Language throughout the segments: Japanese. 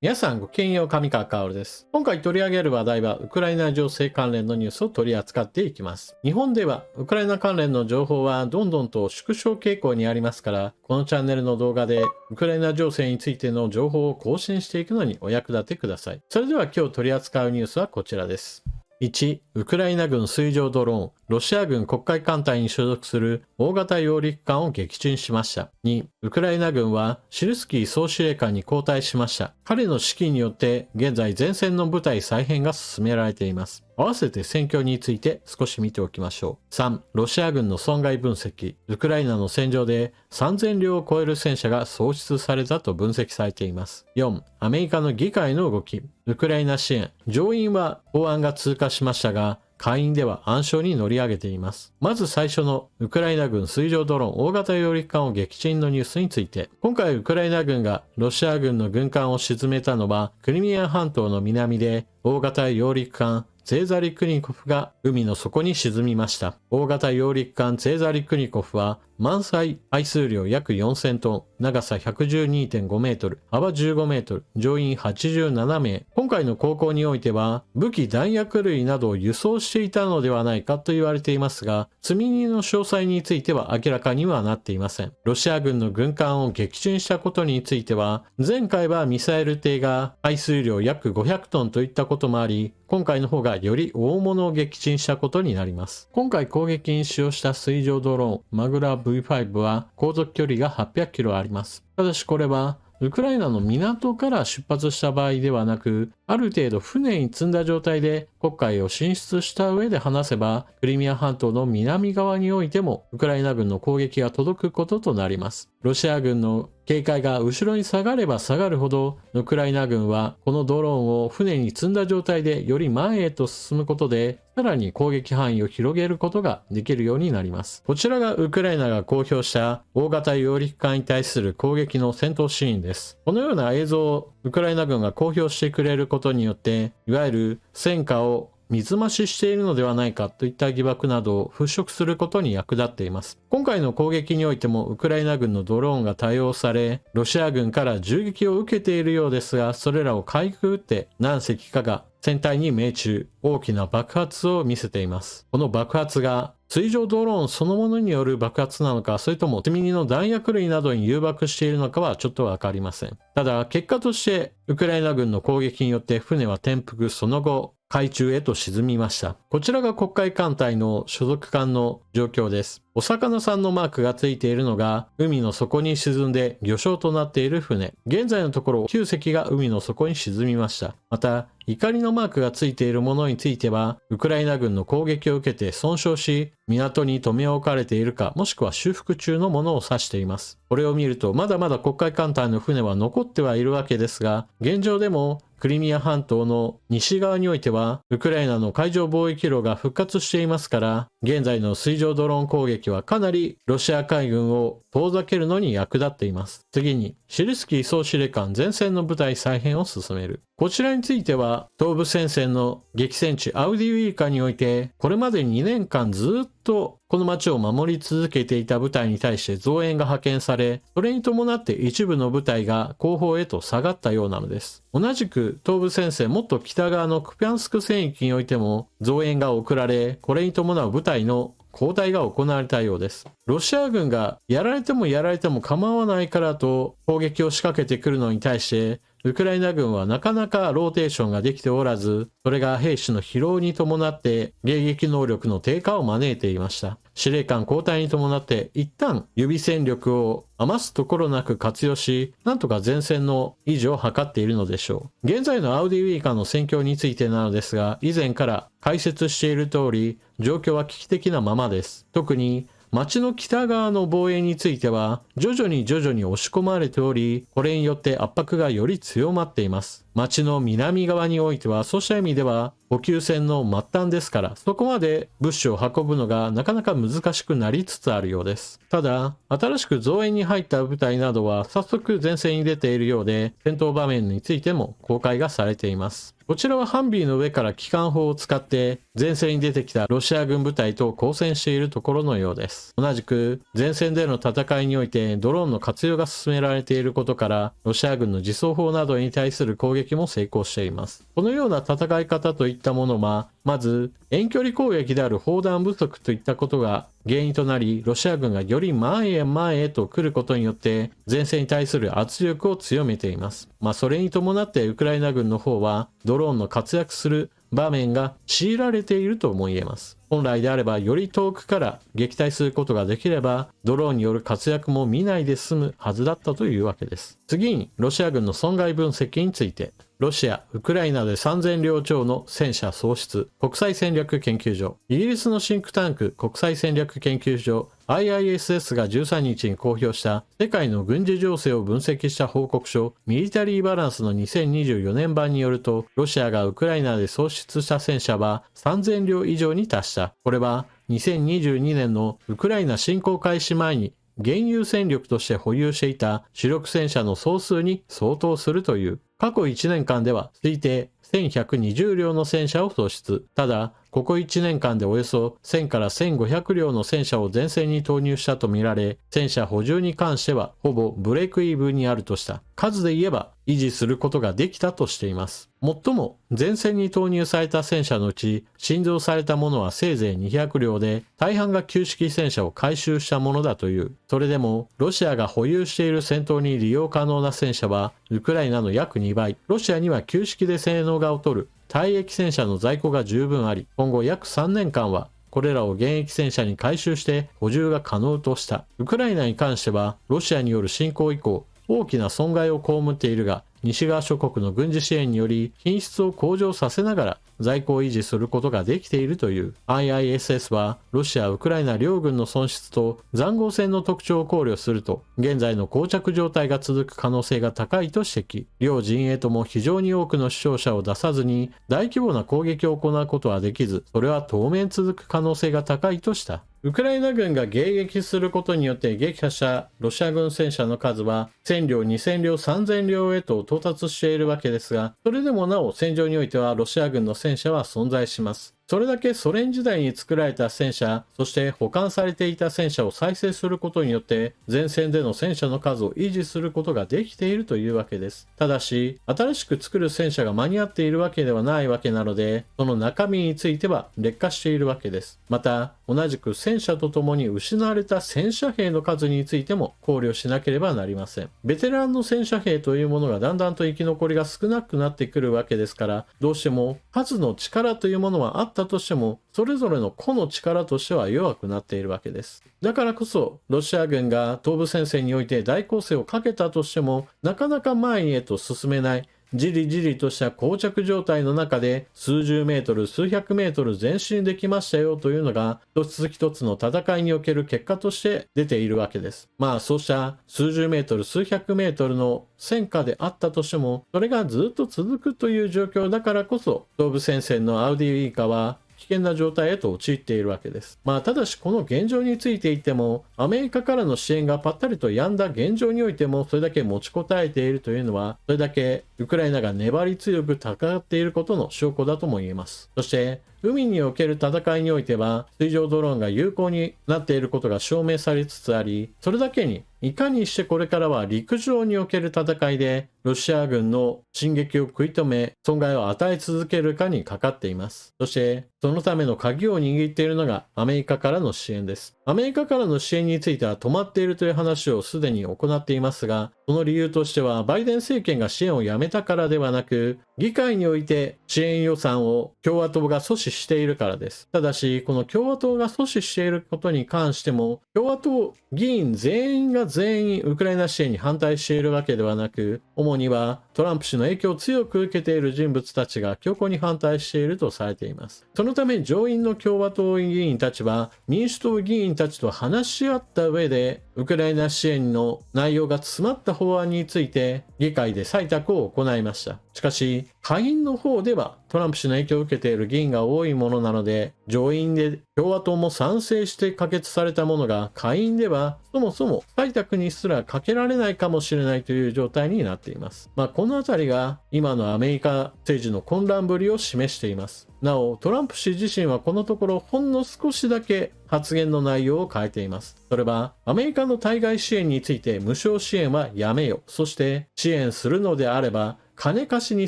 皆さんごきげんよう、上川薫です。今回取り上げる話題はウクライナ情勢関連のニュースを取り扱っていきます。日本ではウクライナ関連の情報はどんどんと縮小傾向にありますから、このチャンネルの動画でウクライナ情勢についての情報を更新していくのにお役立てください。それでは今日取り扱うニュースはこちらです。1、ウクライナ軍水上ドローン、ロシア軍黒海艦隊に所属する大型揚陸艦を撃沈しました。2、ウクライナ軍はシルスキー総司令官に交代しました。彼の指揮によって現在前線の部隊再編が進められています。合わせて戦況について少し見ておきましょう。3、ロシア軍の損害分析。ウクライナの戦場で3000両を超える戦車が喪失されたと分析されています。4、アメリカの議会の動き。ウクライナ支援。上院は法案が通過しましたが、下院では暗礁に乗り上げています。まず最初のウクライナ軍水上ドローン大型揚陸艦を撃沈のニュースについて、今回ウクライナ軍がロシア軍の軍艦を沈めたのはクリミア半島の南で大型揚陸艦ツェーザリ・クニコフが海の底に沈みました。大型揚陸艦ツェーザリ・クニコフは満載排水量約4000トン、長さ112.5メートル、幅15メートル、乗員87名。今回の航行においては武器弾薬類などを輸送していたのではないかと言われていますが、積み荷の詳細については明らかにはなっていません。ロシア軍の軍艦を撃沈したことについては、前回はミサイル艇が排水量約500トンといったこともあり、今回の方がより大物を撃沈したことになります。今回攻撃に使用した水上ドローンマグラ V5 は航続距離が800キロあります。ただしこれはウクライナの港から出発した場合ではなく、ある程度船に積んだ状態で黒海を進出した上で離せば、クリミア半島の南側においてもウクライナ軍の攻撃が届くこととなります。ロシア軍の警戒が後ろに下がれば下がるほど、ウクライナ軍はこのドローンを船に積んだ状態でより前へと進むことで、さらに攻撃範囲を広げることができるようになります。こちらがウクライナが公表した大型揚陸艦に対する攻撃の戦闘シーンです。このような映像をウクライナ軍が公表してくれることによって、いわゆる戦果を水増ししているのではないかといった疑惑などを払拭することに役立っています。今回の攻撃においてもウクライナ軍のドローンが多用され、ロシア軍から銃撃を受けているようですが、それらをかいくぐって何隻かが船体に命中、大きな爆発を見せています。この爆発が水上ドローンそのものによる爆発なのか、それとも積み荷の弾薬類などに誘爆しているのかはちょっとわかりません。ただ結果としてウクライナ軍の攻撃によって船は転覆、その後海中へと沈みました。こちらが黒海艦隊の所属艦の状況です。お魚さんのマークがついているのが海の底に沈んで魚礁となっている船。現在のところ9隻が海の底に沈みました。また怒りのマークがついているものについてはウクライナ軍の攻撃を受けて損傷し港に留め置かれているかもしくは修復中のものを指しています。これを見るとまだまだ黒海艦隊の船は残ってはいるわけですが、現状でもクリミア半島の西側においてはウクライナの海上貿易路が復活していますから、現在の水上ドローン攻撃はかなりロシア海軍を遠ざけるのに役立っています。次にシルスキー総司令官前線の部隊再編を進める。こちらについては東部戦線の激戦地アウディウィーカにおいてこれまで2年間ずっとこの町を守り続けていた部隊に対して増援が派遣され、それに伴って一部の部隊が後方へと下がったようなのです。同じく東部戦線もっと北側のクピャンスク戦域においても増援が送られ、これに伴う部隊の交代が行われたようです。ロシア軍がやられても構わないからと攻撃を仕掛けてくるのに対してウクライナ軍はなかなかローテーションができておらず、それが兵士の疲労に伴って迎撃能力の低下を招いていました。司令官交代に伴って一旦予備戦力を余すところなく活用し、なんとか前線の維持を図っているのでしょう。現在のアウディウィーカの戦況についてなのですが、以前から解説している通り、状況は危機的なままです。特に町の北側の防衛については徐々に押し込まれており、これによって圧迫がより強まっています。町の南側においてはそうした意味では補給線の末端ですから、そこまで物資を運ぶのがなかなか難しくなりつつあるようです。ただ、新しく増援に入った部隊などは早速前線に出ているようで、戦闘場面についても公開がされています。こちらはハンビーの上から機関砲を使って前線に出てきたロシア軍部隊と交戦しているところのようです。同じく前線での戦いにおいてドローンの活用が進められていることから、ロシア軍の自走砲などに対する攻撃も成功しています。このような戦い方といったものは、まず遠距離攻撃である砲弾不足といったことが原因となり、ロシア軍がより前へと来ることによって前線に対する圧力を強めています。それに伴ってウクライナ軍の方はドローンの活躍する場面が強いられているとも言えます。本来であればより遠くから撃退することができれば、ドローンによる活躍も見ないで済むはずだったというわけです。次にロシア軍の損害分析について。ロシア、ウクライナで3000両超の戦車喪失、国際戦略研究所。イギリスのシンクタンク国際戦略研究所 IISS が13日に公表した世界の軍事情勢を分析した報告書ミリタリーバランスの2024年版によると、ロシアがウクライナで喪失した戦車は3000両以上に達した。これは2022年のウクライナ侵攻開始前に現有戦力として保有していた主力戦車の総数に相当するという。過去1年間では推定1120両の戦車を喪失。ただ、ここ1年間でおよそ1000から1500両の戦車を前線に投入したとみられ、戦車補充に関してはほぼブレイクイーブンにあるとした。数で言えば維持することができたとしています。もっとも前線に投入された戦車のうち新造されたものはせいぜい200両で、大半が旧式戦車を改修したものだという。それでもロシアが保有している戦闘に利用可能な戦車はウクライナの約2倍。ロシアには旧式で性能が劣る退役戦車の在庫が十分あり、今後約3年間はこれらを現役戦車に改修して補充が可能とした。ウクライナに関してはロシアによる侵攻以降大きな損害を被っているが、西側諸国の軍事支援により品質を向上させながら在庫を維持することができているという。 IISS はロシア・ウクライナ両軍の損失と塹壕戦の特徴を考慮すると、現在の膠着状態が続く可能性が高いと指摘。両陣営とも非常に多くの死傷者を出さずに大規模な攻撃を行うことはできず、それは当面続く可能性が高いとした。ウクライナ軍が迎撃することによって撃破したロシア軍戦車の数は1000両、2000両、3000両へと到達しているわけですが、それでもなお戦場においてはロシア軍の戦車は存在します。それだけソ連時代に作られた戦車、そして保管されていた戦車を再生することによって前線での戦車の数を維持することができているというわけです。ただし、新しく作る戦車が間に合っているわけではないわけなので、その中身については劣化しているわけです。また、同じく戦車とともに失われた戦車兵の数についても考慮しなければなりません。ベテランの戦車兵というものがだんだんと生き残りが少なくなってくるわけですから、どうしても数の力というものはあったとしても、それぞれの個の力としては弱くなっているわけです。だからこそ、ロシア軍が東部戦線において大攻勢をかけたとしても、なかなか前へと進めない、じりじりとした膠着状態の中で数十メートル、数百メートル前進できましたよというのが一つ一つの戦いにおける結果として出ているわけです。そうした数十メートル、数百メートルの戦果であったとしても、それがずっと続くという状況だからこそ、東部戦線のアウディーイカは危険な状態へと陥っているわけです。ただしこの現状について言っても、アメリカからの支援がパッタリと止んだ現状においても、それだけ持ちこたえているというのは、それだけウクライナが粘り強く戦っていることの証拠だとも言えます。そして海における戦いにおいては、水上ドローンが有効になっていることが証明されつつあり、それだけにいかにしてこれからは陸上における戦いでロシア軍の進撃を食い止め、損害を与え続けるかにかかっています。そしてそのための鍵を握っているのがアメリカからの支援です。アメリカからの支援については止まっているという話をすでに行っていますが、その理由としてはバイデン政権が支援をやめたからではなく、議会において支援予算を共和党が阻止しているからです。ただし、この共和党が阻止していることに関しても、共和党議員全員が全員ウクライナ支援に反対しているわけではなく、主にはトランプ氏の影響を強く受けている人物たちが強硬に反対しているとされています。そのため上院の共和党議員たちは民主党議員たちと話し合った上で、ウクライナ支援の内容が詰まった法案について議会で採択を行いました。しかし、下院の方ではトランプ氏の影響を受けている議員が多いものなので、上院で共和党も賛成して可決されたものが、下院ではそもそも採択にすらかけられないかもしれないという状態になっています。このあたりが今のアメリカ政治の混乱ぶりを示しています。なお、トランプ氏自身はこのところほんの少しだけ発言の内容を変えています。それは、アメリカの対外支援について無償支援はやめよ。そして支援するのであれば、金貸しに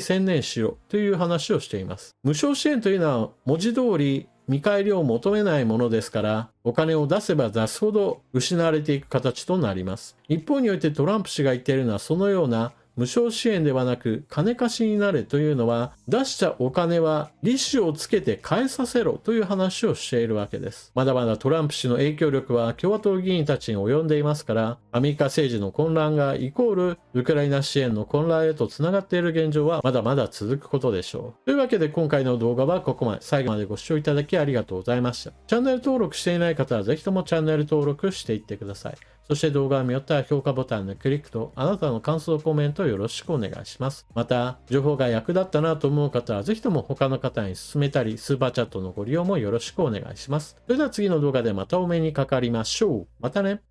専念しろという話をしています。無償支援というのは文字通り見返りを求めないものですから、お金を出せば出すほど失われていく形となります。一方においてトランプ氏が言っているのはそのような無償支援ではなく金貸しになれというのは、出したお金は利子をつけて返させろという話をしているわけです。まだまだトランプ氏の影響力は共和党議員たちに及んでいますから、アメリカ政治の混乱がイコールウクライナ支援の混乱へとつながっている現状はまだまだ続くことでしょう。というわけで今回の動画はここまで。最後までご視聴いただきありがとうございました。チャンネル登録していない方はぜひともチャンネル登録していってください。そして動画が見よったら評価ボタンのクリックとあなたの感想コメントをよろしくお願いします。また、情報が役立ったなと思う方はぜひとも他の方に勧めたり、スーパーチャットのご利用もよろしくお願いします。それでは次の動画でまたお目にかかりましょう。またね。